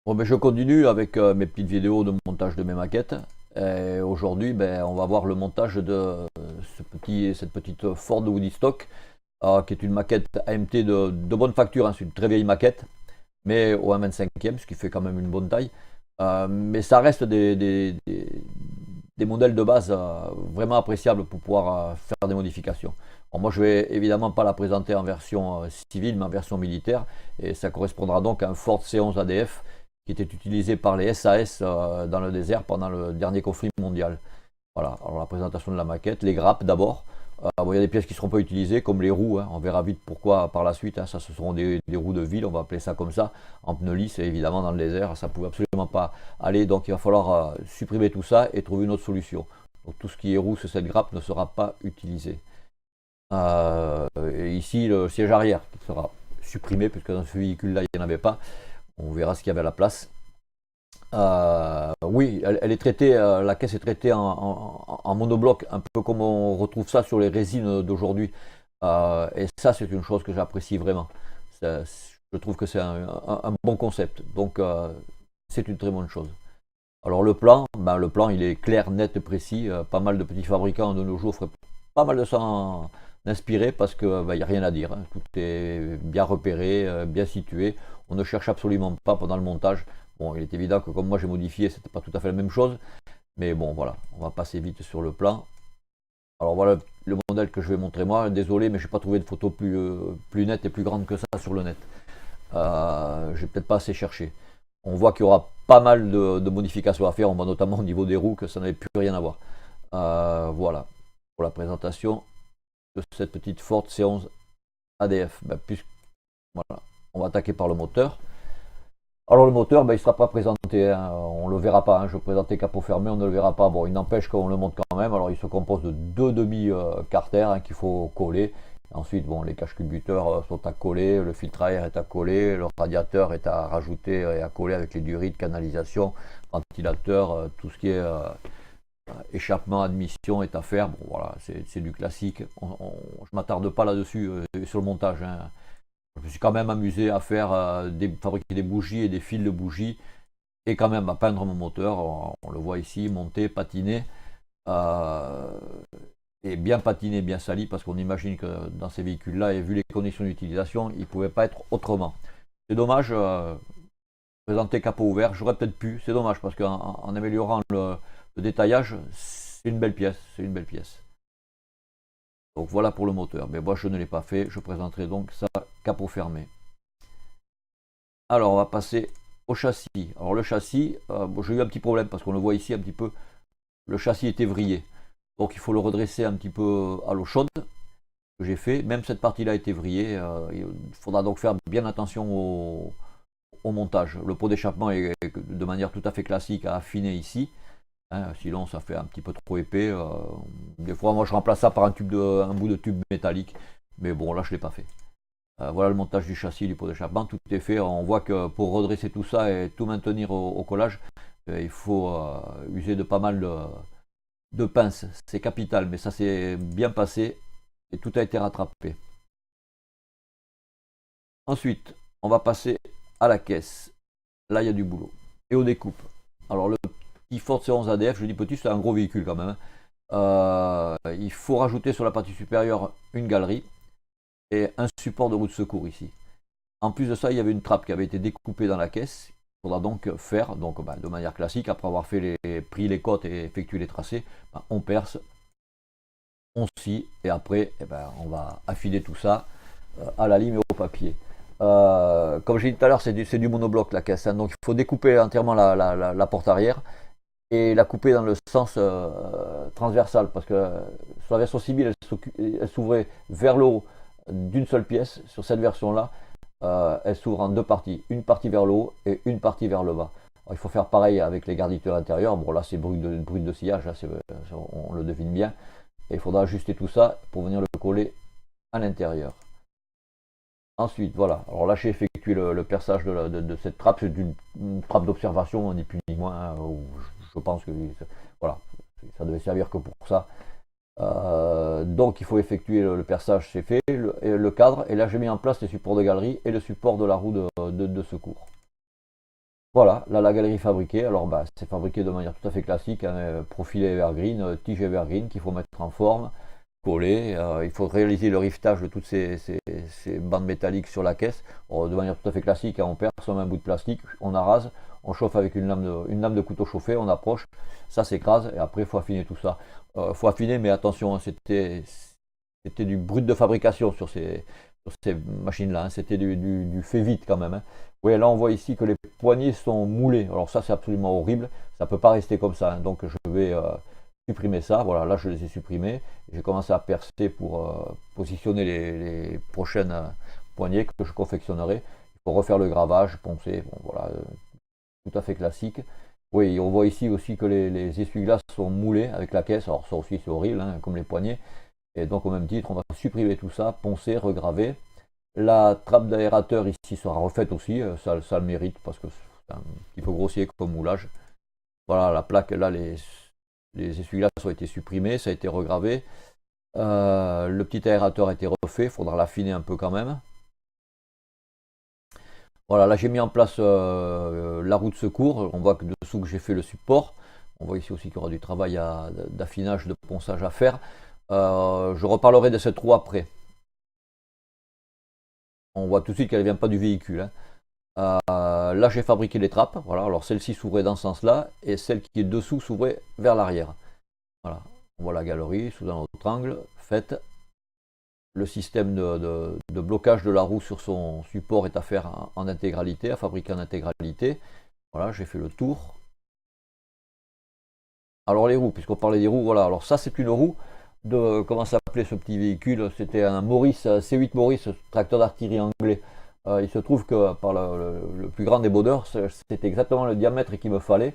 Bon, ben, je continue avec mes petites vidéos de montage de mes maquettes. Et aujourd'hui, ben, on va voir le montage de cette petite Ford Woodstock, qui est une maquette AMT de bonne facture, hein. C'est une très vieille maquette, mais au 1,25e, ce qui fait quand même une bonne taille. Mais ça reste des modèles de base vraiment appréciables pour pouvoir faire des modifications. Bon, moi, je vais évidemment pas la présenter en version civile, mais en version militaire, et ça correspondra donc à un Ford C11 ADF qui était utilisé par les SAS dans le désert pendant le dernier conflit mondial. Voilà, alors la présentation de la maquette, les grappes d'abord. Bon, il y a des pièces qui ne seront pas utilisées, comme les roues, hein. On verra vite pourquoi par la suite, hein. Ça, ce seront des roues de ville, on va appeler ça comme ça, en pneus lisses. Et évidemment, dans le désert, ça ne pouvait absolument pas aller. Donc il va falloir supprimer tout ça et trouver une autre solution. Donc tout ce qui est roue sur cette grappe ne sera pas utilisé. Et ici, le siège arrière qui sera supprimé, puisque dans ce véhicule-là, il n'y en avait pas. On verra ce qu'il y avait à la place. Oui, elle est traitée, la caisse est traitée en monobloc, un peu comme on retrouve ça sur les résines d'aujourd'hui. Et ça, c'est une chose que j'apprécie vraiment. Ça, je trouve que c'est un bon concept. Donc, c'est une très bonne chose. Alors, le plan, il est clair, net, précis. Pas mal de petits fabricants de nos jours feraient pas mal de s'en inspirer parce qu'il n'y a rien à dire, hein. Tout est bien repéré, bien situé. On ne cherche absolument pas pendant le montage. Bon, il est évident que comme moi j'ai modifié, c'était pas tout à fait la même chose. Mais bon, voilà, on va passer vite sur le plan. Alors voilà le modèle que je vais montrer moi. Désolé, mais je n'ai pas trouvé de photo plus nette et plus grande que ça sur le net. Je n'ai peut-être pas assez cherché. On voit qu'il y aura pas mal de modifications à faire. On voit notamment au niveau des roues que ça n'avait plus rien à voir. Voilà, pour la présentation de cette petite Ford C11 ADF. Ben, voilà, on va attaquer par le moteur. Alors le moteur, ben, il ne sera pas présenté, hein. On ne le verra pas, hein. Je vais présenter capot fermé, on ne le verra pas. Bon, il n'empêche qu'on le monte quand même. Alors il se compose de deux demi-carters, hein, qu'il faut coller. Ensuite, bon, les caches-culbuteurs sont à coller, le filtre à air est à coller, le radiateur est à rajouter et à coller avec les durites, canalisation, ventilateur, tout ce qui est échappement, admission est à faire. Bon voilà, c'est du classique. Je ne m'attarde pas là-dessus sur le montage, hein. Je me suis quand même amusé à faire fabriquer des bougies et des fils de bougies et quand même à peindre mon moteur. On le voit ici, monter, patiner. euh, et bien patiné, bien sali, parce qu'on imagine que dans ces véhicules-là, et vu les conditions d'utilisation, il ne pouvait pas être autrement. C'est dommage, présenter capot ouvert, j'aurais peut-être pu, c'est dommage, parce qu'en améliorant le détaillage, c'est une belle pièce, c'est une belle pièce. Donc voilà pour le moteur, mais moi je ne l'ai pas fait, je présenterai donc ça capot fermé. Alors on va passer au châssis. Alors le châssis, bon, j'ai eu un petit problème parce qu'on le voit ici un petit peu, le châssis était vrillé. Donc il faut le redresser un petit peu à l'eau chaude, que j'ai fait. Même cette partie-là était vrillée. Il faudra donc faire bien attention au montage. Le pot d'échappement est de manière tout à fait classique à affiner ici, hein, sinon ça fait un petit peu trop épais. Des fois moi je remplace ça par un bout de tube métallique. Mais bon là je ne l'ai pas fait. Voilà le montage du châssis, du pot d'échappement, tout est fait. On voit que pour redresser tout ça et tout maintenir au collage, il faut user de pas mal de pinces. C'est capital, mais ça s'est bien passé et tout a été rattrapé. Ensuite, on va passer à la caisse. Là, il y a du boulot. Et aux découpes. Alors le petit Ford C11 ADF, je dis petit, c'est un gros véhicule quand même, hein. Il faut rajouter sur la partie supérieure une galerie et un support de roue de secours ici. En plus de ça, il y avait une trappe qui avait été découpée dans la caisse. Il faudra donc faire, donc, de manière classique, après avoir pris les côtes et effectué les tracés, on perce, on scie et après on va affiner tout ça à la lime et au papier. Comme j'ai dit tout à l'heure, c'est du monobloc la caisse, hein. Donc il faut découper entièrement la porte arrière et la couper dans le sens transversal parce que sur la version civile, elle s'ouvrait vers le haut d'une seule pièce. Sur cette version-là, elle s'ouvre en deux parties, une partie vers le haut et une partie vers le bas. Alors, il faut faire pareil avec les garnitures intérieures. Bon là c'est brut de sillage, là, on le devine bien. Et il faudra ajuster tout ça pour venir le coller à l'intérieur. Ensuite, voilà. Alors là, j'ai effectué le perçage de cette trappe. C'est une trappe d'observation, ni plus ni moins, hein, je pense que voilà, ça devait servir que pour ça. Donc il faut effectuer le perçage, c'est fait, le cadre. Et là, j'ai mis en place les supports de galerie et le support de la roue de secours. Voilà, là la galerie fabriquée, alors bah, c'est fabriqué de manière tout à fait classique, hein, profilé evergreen, tige evergreen qu'il faut mettre en forme, coller, il faut réaliser le rivetage de toutes ces bandes métalliques sur la caisse. De manière tout à fait classique, hein, on perce un bout de plastique, on arrase, on chauffe avec une lame de couteau chauffé, on approche, ça s'écrase et après il faut affiner tout ça. Il faut affiner, mais attention, hein, c'était du brut de fabrication sur ces machines-là, hein, c'était du fait vite quand même, hein. Oui, là on voit ici que les poignées sont moulées. Alors ça c'est absolument horrible. Ça ne peut pas rester comme ça, hein. Donc je vais supprimer ça. Voilà, là je les ai supprimés. J'ai commencé à percer pour positionner les prochaines poignées que je confectionnerai. Il faut refaire le gravage, poncer. Bon, voilà, tout à fait classique. Oui, on voit ici aussi que les essuie-glaces sont moulés avec la caisse. Alors ça aussi c'est horrible, hein, comme les poignées. Et donc au même titre, on va supprimer tout ça, poncer, regraver. La trappe d'aérateur ici sera refaite aussi, ça le mérite parce que c'est un petit peu grossier comme moulage. Voilà, la plaque, là, les essuie-glaces ont été supprimés, ça a été regravé. Le petit aérateur a été refait, il faudra l'affiner un peu quand même. Voilà, là j'ai mis en place la roue de secours. On voit que dessous que j'ai fait le support. On voit ici aussi qu'il y aura du travail d'affinage, de ponçage à faire. Je reparlerai de cette roue après. On voit tout de suite qu'elle ne vient pas du véhicule, hein. Là j'ai fabriqué les trappes, voilà, alors celle-ci s'ouvrait dans ce sens-là, et celle qui est dessous s'ouvrait vers l'arrière. Voilà, on voit la galerie sous un autre angle, faite. Le système de blocage de la roue sur son support est à faire en intégralité, à fabriquer en intégralité. Voilà, j'ai fait le tour. Alors les roues, puisqu'on parlait des roues, voilà, alors ça c'est une roue de, comment s'appelait ce petit véhicule, c'était un Morris, C8 Morris, tracteur d'artillerie anglais. Il se trouve que par le plus grand des bonheurs, c'était exactement le diamètre qu'il me fallait,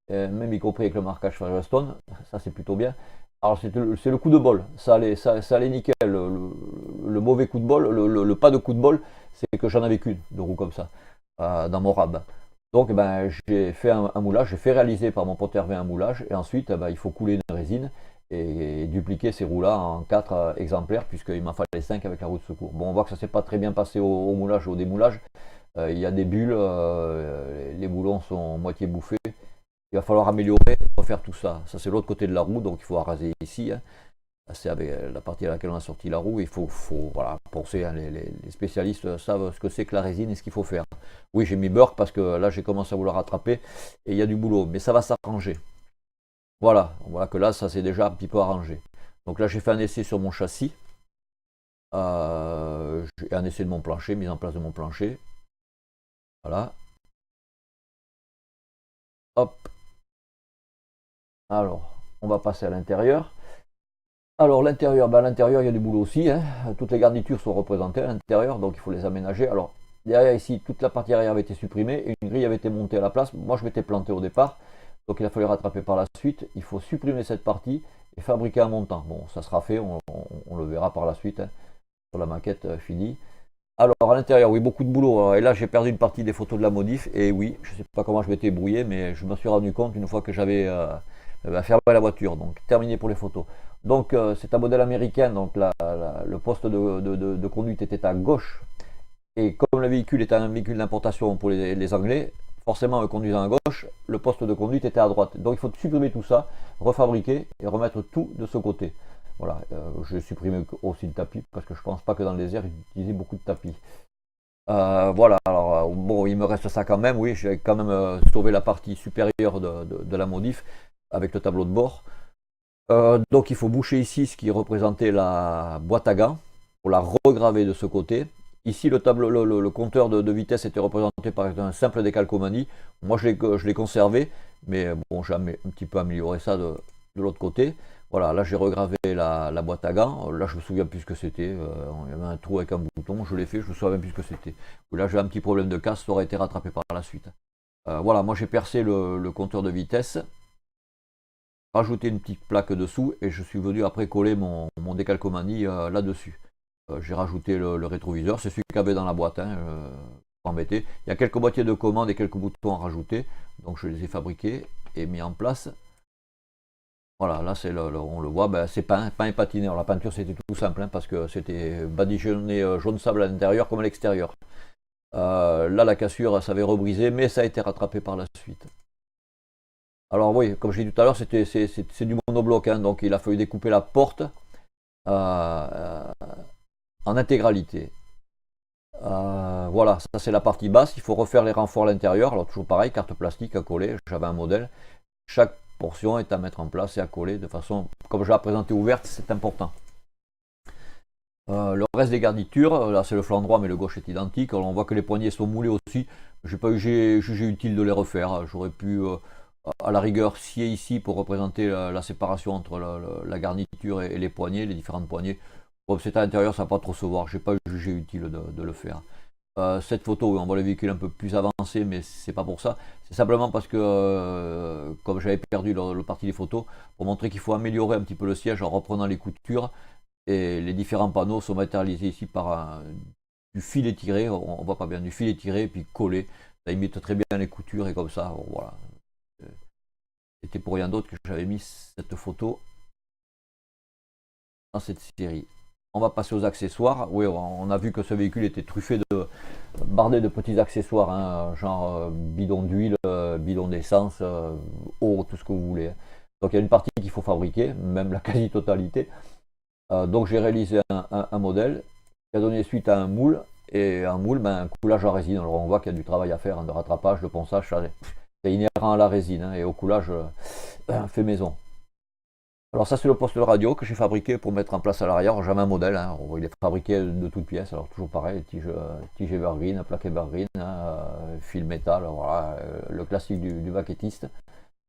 même y compris avec le marquage Firestone, ça c'est plutôt bien. Alors c'est le coup de bol, ça allait nickel. Le mauvais coup de bol, le pas de coup de bol, c'est que j'en avais qu'une de roue comme ça, dans mon rab. Donc ben, j'ai fait un moulage, j'ai fait réaliser par mon pote Hervé un moulage, et ensuite ben, il faut couler une résine et dupliquer ces roues-là en 4 exemplaires, puisqu'il m'en fallait 5 avec la roue de secours. Bon, on voit que ça ne s'est pas très bien passé au moulage et au démoulage. Il y a des bulles, les boulons sont moitié bouffés. Il va falloir améliorer, refaire tout ça. Ça c'est l'autre côté de la roue, donc il faut araser ici, hein. C'est avec la partie à laquelle on a sorti la roue. Il faut voilà, penser, hein, les spécialistes savent ce que c'est que la résine et ce qu'il faut faire. Oui, j'ai mis Burke parce que là j'ai commencé à vouloir rattraper et il y a du boulot, mais ça va s'arranger. Voilà, on voit que là ça s'est déjà un petit peu arrangé. Donc là j'ai fait un essai sur mon châssis, j'ai un essai de mon plancher, mise en place de mon plancher. Voilà. Hop. Alors, on va passer à l'intérieur. Alors l'intérieur, ben, à l'intérieur il y a du boulot aussi, hein. Toutes les garnitures sont représentées à l'intérieur, donc il faut les aménager. Alors derrière ici, toute la partie arrière avait été supprimée et une grille avait été montée à la place. Moi je m'étais planté au départ, donc il a fallu rattraper par la suite. Il faut supprimer cette partie et fabriquer un montant. Bon, ça sera fait, on le verra par la suite, hein, sur la maquette finie. Alors à l'intérieur, oui, beaucoup de boulot. Et là j'ai perdu une partie des photos de la modif, et oui, je ne sais pas comment je m'étais brouillé, mais je me suis rendu compte une fois que j'avais fermé la voiture. Donc terminé pour les photos. Donc c'est un modèle américain, donc le poste de conduite était à gauche. Et comme le véhicule est un véhicule d'importation pour les Anglais, forcément conduisant à gauche, le poste de conduite était à droite. Donc il faut supprimer tout ça, refabriquer et remettre tout de ce côté. Voilà, j'ai supprimé aussi le tapis parce que je ne pense pas que dans le désert ils utilisaient beaucoup de tapis. Voilà, alors bon, il me reste ça quand même, oui, j'ai quand même sauvé la partie supérieure de la modif avec le tableau de bord. Donc il faut boucher ici ce qui représentait la boîte à gants pour la regraver de ce côté. Ici le tableau, le compteur de vitesse était représenté par un simple décalcomanie. Moi je l'ai conservé, mais bon j'ai un petit peu amélioré ça de l'autre côté. Voilà, là j'ai regravé la boîte à gants. Là je me souviens plus ce que c'était. Il y avait un trou avec un bouton, je l'ai fait, je me souviens même plus ce que c'était. Là j'ai un petit problème de casse, ça aurait été rattrapé par la suite. Voilà, moi j'ai percé le compteur de vitesse, rajouter une petite plaque dessous et je suis venu après coller mon décalcomanie là-dessus. J'ai rajouté le rétroviseur, c'est celui qu'il y avait dans la boîte, hein, pour embêter. Il y a quelques boîtiers de commande et quelques boutons à rajouter, donc je les ai fabriqués et mis en place. Voilà, là on le voit, ben, c'est peint et patiné. Alors la peinture c'était tout simple, hein, parce que c'était badigeonné jaune sable à l'intérieur comme à l'extérieur. Là, la cassure s'avait rebrisé, mais ça a été rattrapé par la suite. Alors oui, comme j'ai dit tout à l'heure, c'est du monobloc, hein, donc il a fallu découper la porte en intégralité. Voilà, ça c'est la partie basse. Il faut refaire les renforts à l'intérieur. Alors toujours pareil, carte plastique à coller. J'avais un modèle. Chaque portion est à mettre en place et à coller de façon, comme je l'ai présenté ouverte, c'est important. Le reste des garnitures, là c'est le flanc droit mais le gauche est identique. Alors, on voit que les poignées sont moulées aussi. Je n'ai pas jugé utile de les refaire. J'aurais pu à la rigueur scier ici pour représenter la séparation entre la garniture et les poignées, les différentes poignées. Bon, c'est à l'intérieur, ça ne va pas trop se voir. Je n'ai pas jugé utile de le faire. Cette photo, on voit le véhicule un peu plus avancé, mais c'est pas pour ça. C'est simplement parce que, comme j'avais perdu le parti des photos, pour montrer qu'il faut améliorer un petit peu le siège en reprenant les coutures. Et les différents panneaux sont matérialisés ici par du fil étiré, on voit pas bien, du fil étiré, puis collé. Ça imite très bien les coutures, et comme ça, voilà. C'était pour rien d'autre que j'avais mis cette photo dans cette série. On va passer aux accessoires. Oui, on a vu que ce véhicule était bardé de petits accessoires, hein, genre bidon d'huile, bidon d'essence, eau, tout ce que vous voulez. Donc il y a une partie qu'il faut fabriquer, même la quasi-totalité. Donc j'ai réalisé un modèle qui a donné suite à un moule. Et un moule, un coulage en résine. Alors on voit qu'il y a du travail à faire, hein, de rattrapage, de ponçage, c'est inhérent à la résine, hein, et au coulage fait maison. Alors ça c'est le poste de radio que j'ai fabriqué pour mettre en place à l'arrière. J'avais un modèle, hein, il est fabriqué de toutes pièces, alors toujours pareil, tige evergreen, plaque evergreen, hein, fil métal, voilà, le classique du maquettiste.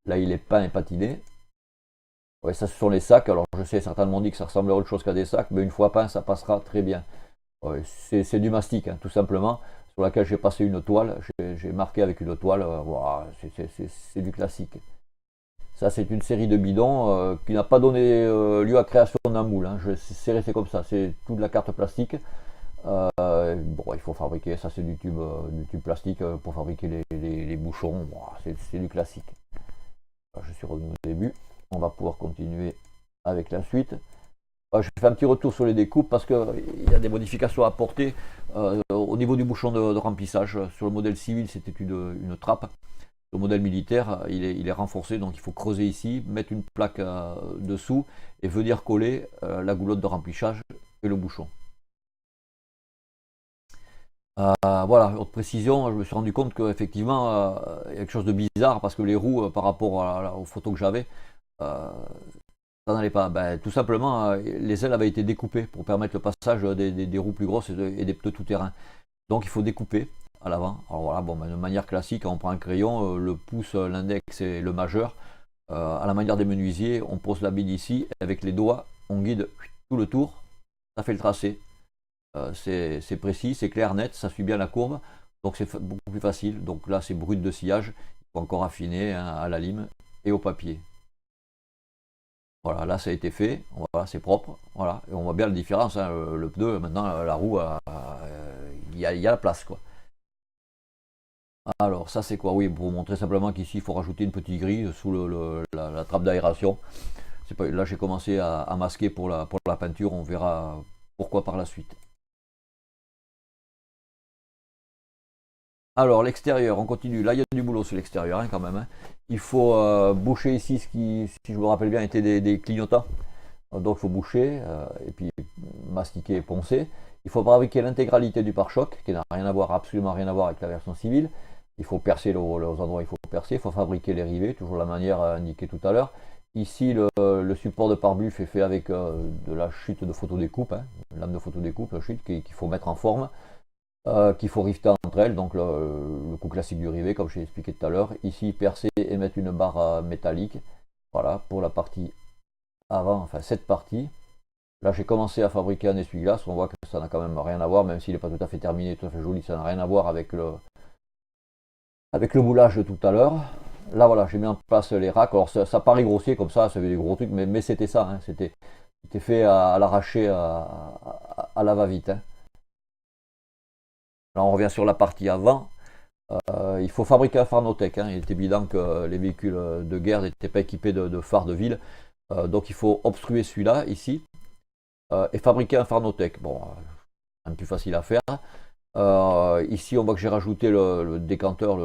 Là il est peint et patiné. Ouais, ça ce sont les sacs, alors je sais, certains m'ont dit que ça ressemble à autre chose qu'à des sacs, mais une fois peint ça passera très bien. Ouais, c'est du mastic, hein, tout simplement, sur laquelle j'ai passé une toile, j'ai marqué avec une toile, voilà, c'est du classique. Ça, c'est une série de bidons qui n'a pas donné lieu à création d'un moule. Hein. C'est resté comme ça. C'est toute la carte plastique. Bon, il faut fabriquer. Ça, c'est du tube plastique pour fabriquer les bouchons. Bon, c'est du classique. Je suis revenu au début. On va pouvoir continuer avec la suite. Je fais un petit retour sur les découpes parce qu'il y a des modifications à apporter au niveau du bouchon de remplissage. Sur le modèle civil, c'était une trappe. Le modèle militaire, il est renforcé, donc il faut creuser ici, mettre une plaque dessous et venir coller la goulotte de remplissage et le bouchon. Voilà, autre précision, je me suis rendu compte qu'effectivement, il y a quelque chose de bizarre parce que les roues, par rapport aux photos que j'avais, ça n'allait pas. Tout simplement, les ailes avaient été découpées pour permettre le passage des roues plus grosses et des pneus tout-terrain. Donc il faut découper à l'avant. Alors voilà, bon, de manière classique, on prend un crayon, le pouce, l'index et le majeur. À la manière des menuisiers, on pose la bille ici, et avec les doigts, on guide tout le tour, ça fait le tracé. C'est précis, c'est clair, net, ça suit bien la courbe, donc c'est beaucoup plus facile. Donc là, c'est brut de sciage, il faut encore affiner, hein, à la lime et au papier. Voilà, là ça a été fait, voilà, c'est propre, voilà, et on voit bien la différence, hein, le pneu, maintenant la roue, il y a la place, quoi. Alors ça c'est quoi? Oui, pour vous montrer simplement qu'ici il faut rajouter une petite grille sous la trappe d'aération. Là j'ai commencé à masquer pour la peinture, on verra pourquoi par la suite. Alors l'extérieur, on continue. Là il y a du boulot sur l'extérieur, hein, quand même, hein. Il faut boucher ici ce qui, si je me rappelle bien, était des clignotants. Donc il faut boucher et puis mastiquer et poncer. Il faut fabriquer l'intégralité du pare-choc qui n'a rien à voir, absolument rien à voir avec la version civile. Il faut percer les endroits où il faut percer, il faut fabriquer les rivets, toujours la manière indiquée tout à l'heure. Ici, le support de pare-buff est fait avec de la chute de photodécoupe, hein, lame de photodécoupe, la chute qu'il faut mettre en forme, qu'il faut rifter entre elles, donc le coup classique du rivet, comme je l'ai expliqué tout à l'heure. Ici, percer et mettre une barre métallique, voilà, pour la partie avant, enfin cette partie. Là, j'ai commencé à fabriquer un essuie-glace, on voit que ça n'a quand même rien à voir, même s'il n'est pas tout à fait terminé, tout à fait joli, ça n'a rien à voir avec le moulage de tout à l'heure. Là, voilà, j'ai mis en place les racks. Alors, ça paraît grossier comme ça fait des gros trucs, mais c'était ça, hein, c'était fait à l'arracher, à la va-vite, hein. Là, on revient sur la partie avant. Il faut fabriquer un Farnotech, hein. Il est évident que les véhicules de guerre n'étaient pas équipés de phares de ville. Donc, il faut obstruer celui-là, ici, et fabriquer un Farnotech. Bon, un peu plus facile à faire. Ici, on voit que j'ai rajouté le décanteur,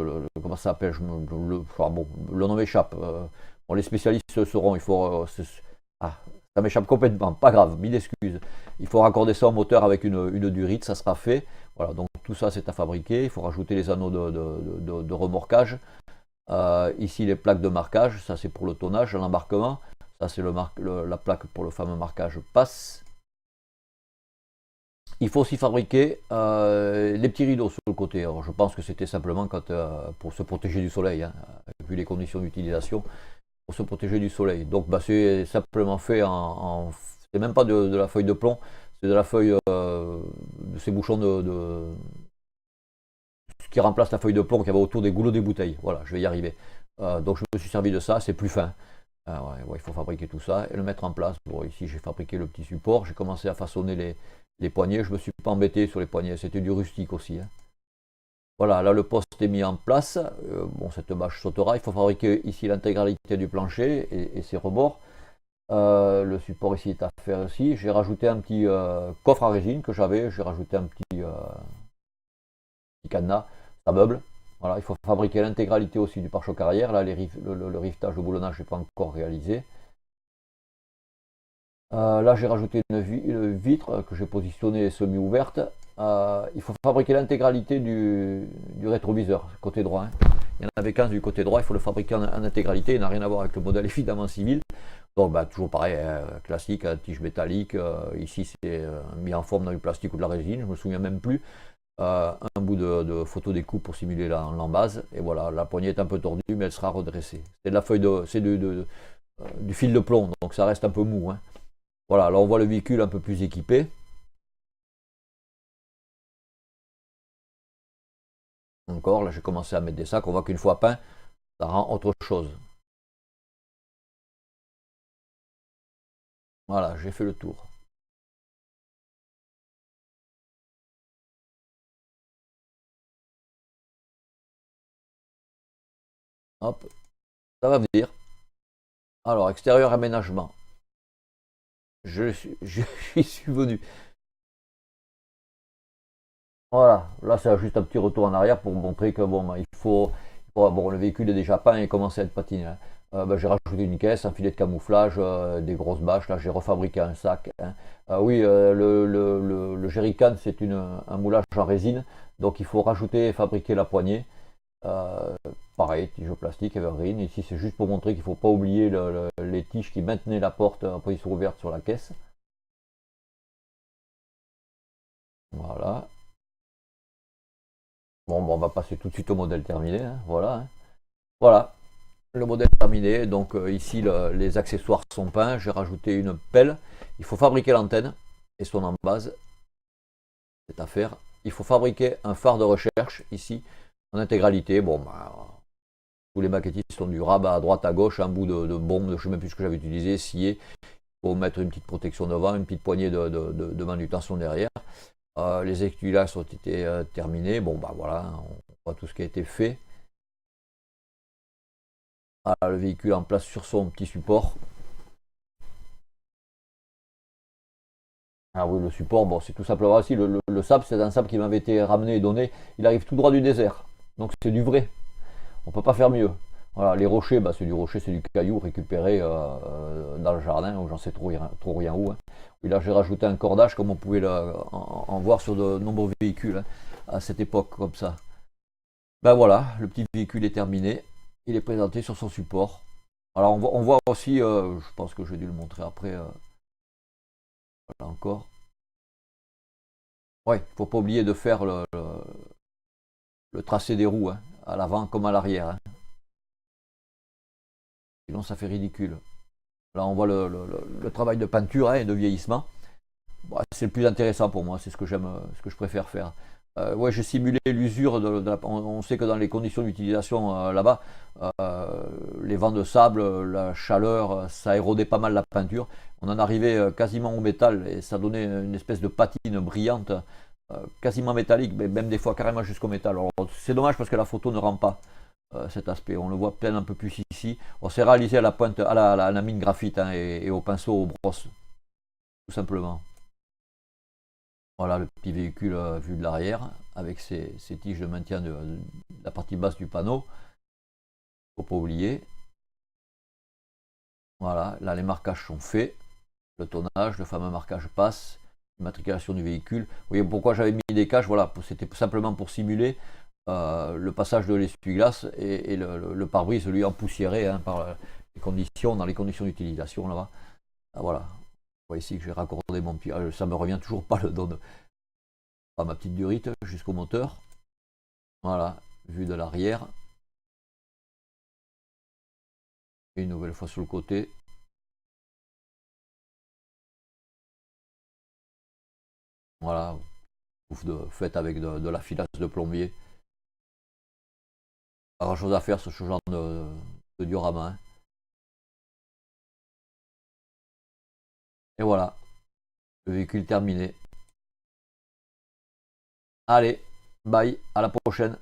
comment ça s'appelle, bon, le nom m'échappe. Bon, les spécialistes le sauront, ah, ça m'échappe complètement, pas grave, mille excuses. Il faut raccorder ça au moteur avec une durite, ça sera fait. Voilà, donc tout ça c'est à fabriquer. Il faut rajouter les anneaux de remorquage. Ici les plaques de marquage, ça c'est pour le tonnage, l'embarquement. Ça c'est la plaque pour le fameux marquage passe. Il faut aussi fabriquer les petits rideaux sur le côté. Alors, je pense que c'était simplement pour se protéger du soleil, hein, vu les conditions d'utilisation, pour se protéger du soleil. Donc bah, c'est simplement fait c'est même pas de la feuille de plomb, c'est de la feuille de ces bouchons ce qui remplace la feuille de plomb qu'il y avait autour des goulots des bouteilles. Voilà, je vais y arriver. Donc je me suis servi de ça, c'est plus fin. Il faut fabriquer tout ça et le mettre en place. Bon, ici j'ai fabriqué le petit support, j'ai commencé à façonner les poignées, je ne me suis pas embêté sur les poignées, c'était du rustique aussi. Hein. Voilà, là le poste est mis en place. Bon, cette bâche sautera. Il faut fabriquer ici l'intégralité du plancher et ses rebords. Le support ici est à faire aussi. J'ai rajouté un petit coffre à résine que j'avais. J'ai rajouté un petit cadenas. Ça meuble. Voilà, il faut fabriquer l'intégralité aussi du pare-choc arrière. Là, le rivetage, le boulonnage, je n'ai pas encore réalisé. Là, j'ai rajouté une vitre que j'ai positionnée semi-ouverte. Il faut fabriquer l'intégralité du rétroviseur, côté droit. Hein. Il y en avait 15 du côté droit, il faut le fabriquer en intégralité. Il n'a rien à voir avec le modèle évidemment civil. Donc, bah, toujours pareil, classique, tige métallique. Ici, c'est mis en forme dans du plastique ou de la résine, je ne me souviens même plus. Un bout de photo découpe pour simuler l'embase. Et voilà, la poignée est un peu tordue, mais elle sera redressée. C'est de la feuille c'est du fil de plomb, donc ça reste un peu mou. Hein. Voilà, là on voit le véhicule un peu plus équipé. Encore, là j'ai commencé à mettre des sacs, on voit qu'une fois peint, ça rend autre chose. Voilà, j'ai fait le tour. Hop, ça va venir. Alors, extérieur aménagement. Je suis venu. Voilà, là c'est juste un petit retour en arrière pour montrer que bon, bon, le véhicule est déjà peint et commence à être patiné. Hein. J'ai rajouté une caisse, un filet de camouflage, des grosses bâches. Là j'ai refabriqué un sac. Hein. Oui, le jerrycan c'est un moulage en résine, donc il faut rajouter et fabriquer la poignée. Euh, Pareil, tige plastique, evergreen. Ici c'est juste pour montrer qu'il ne faut pas oublier les tiges qui maintenaient la porte en position ouverte sur la caisse. Voilà. Bon, on va passer tout de suite au modèle terminé. Hein. Voilà. Hein. Voilà, le modèle terminé. Donc ici, les accessoires sont peints. J'ai rajouté une pelle. Il faut fabriquer l'antenne et son embase. C'est à faire. Il faut fabriquer un phare de recherche ici en intégralité. Bon, bah, tous les maquettistes ont du rabat à droite, à gauche, un bout de bombe, je ne sais même plus ce que j'avais utilisé, scié. Il faut mettre une petite protection devant, une petite poignée de manutention derrière. Les essuie-glaces ont été terminés. Bon, bah voilà, on voit tout ce qui a été fait. Voilà, le véhicule en place sur son petit support. Ah oui, le support, bon, c'est tout simplement aussi. Le sable, c'est un sable qui m'avait été ramené et donné. Il arrive tout droit du désert. Donc c'est du vrai. On ne peut pas faire mieux. Voilà, les rochers, bah, c'est du rocher, c'est du caillou récupéré dans le jardin, où j'en sais trop rien où. Hein. Oui, là, j'ai rajouté un cordage, comme on pouvait en voir sur de nombreux véhicules hein, à cette époque, comme ça. Ben voilà, le petit véhicule est terminé. Il est présenté sur son support. Alors on voit aussi, je pense que j'ai dû le montrer après, voilà encore. Ouais, il ne faut pas oublier de faire le tracé des roues, hein, à l'avant comme à l'arrière. Hein. Sinon ça fait ridicule. Là on voit le travail de peinture hein, et de vieillissement. Bon, c'est le plus intéressant pour moi, c'est ce que j'aime, ce que je préfère faire. Ouais, j'ai simulé l'usure on sait que dans les conditions d'utilisation là-bas, les vents de sable, la chaleur, ça érodait pas mal la peinture. On en arrivait quasiment au métal et ça donnait une espèce de patine brillante, quasiment métallique, mais même des fois carrément jusqu'au métal. C'est dommage parce que la photo ne rend pas cet aspect. On le voit peut-être un peu plus ici. On s'est réalisé à la pointe, à la mine graphite hein, et au pinceau, aux brosses, tout simplement. Voilà le petit véhicule vu de l'arrière, avec ces tiges de maintien de la partie basse du panneau. Faut pas oublier. Voilà, là les marquages sont faits. Le tonnage, le fameux marquage passe, l'immatriculation du véhicule. Vous voyez pourquoi j'avais mis des caches, voilà, c'était simplement pour simuler le passage de l'essuie-glace et le pare-brise, lui empoussiéré hein, par les conditions, dans les conditions d'utilisation là-bas. Voilà, vous voyez ici que j'ai raccordé mon pied, ça me revient toujours pas le don, pas ma petite durite jusqu'au moteur. Voilà, vue de l'arrière. Et une nouvelle fois sur le côté. Voilà, fait avec de la filasse de plombier. Pas grand chose à faire sur ce genre de diorama. Hein. Et voilà, le véhicule terminé. Allez, bye, à la prochaine.